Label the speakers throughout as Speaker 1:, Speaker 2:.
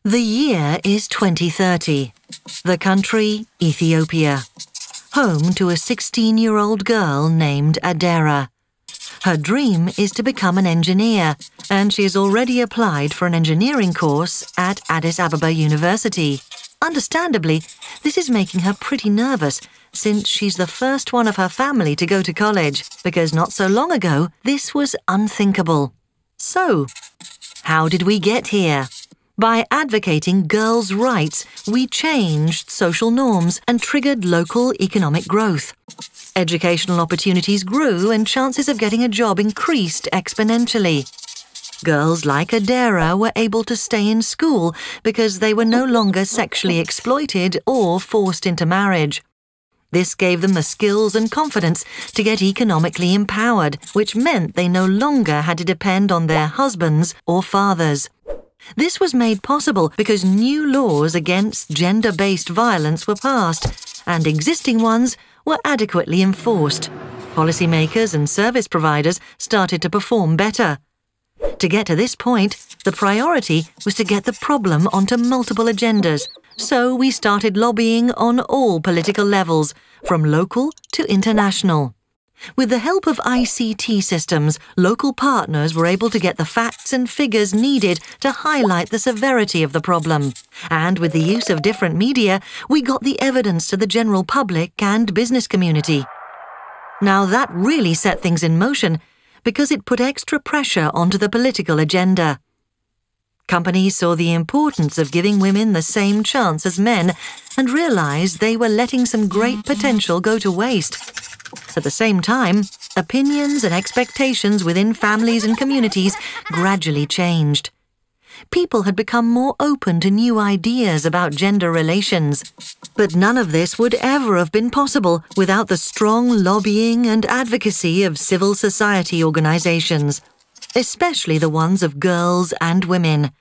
Speaker 1: The year is 2030. The country, Ethiopia. Home to a 16-year-old girl named Adera. Her dream is to become an engineer, and she has already applied for an engineering course at Addis Ababa University. Understandably, this is making her pretty nervous, since she's the first one of her family to go to college, because not so long ago, this was unthinkable. So, how did we get here? By advocating girls' rights, we changed social norms and triggered local economic growth. Educational opportunities grew and chances of getting a job increased exponentially. Girls like Adera were able to stay in school because they were no longer sexually exploited or forced into marriage. This gave them the skills and confidence to get economically empowered, which meant they no longer had to depend on their husbands or fathers. This was made possible because new laws against gender-based violence were passed, and existing ones were adequately enforced. Policymakers and service providers started to perform better. To get to this point, the priority was to get the problem onto multiple agendas. So we started lobbying on all political levels, from local to international. With the help of ICT systems, local partners were able to get the facts and figures needed to highlight the severity of the problem. And with the use of different media, we got the evidence to the general public and business community. Now that really set things in motion because it put extra pressure onto the political agenda. Companies saw the importance of giving women the same chance as men and realized they were letting some great potential go to waste. At the same time, opinions and expectations within families and communities gradually changed. People had become more open to new ideas about gender relations. But none of this would ever have been possible without the strong lobbying and advocacy of civil society organizations, especially the ones of girls and women,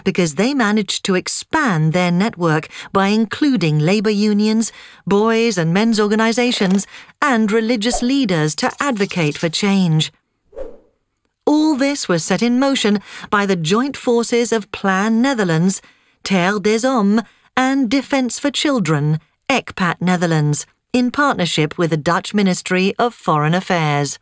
Speaker 1: because they managed to expand their network by including labor unions, boys' and men's organizations, and religious leaders to advocate for change. All this was set in motion by the joint forces of Plan Netherlands, Terre des Hommes, and Defence for Children, ECPAT Netherlands, in partnership with the Dutch Ministry of Foreign Affairs.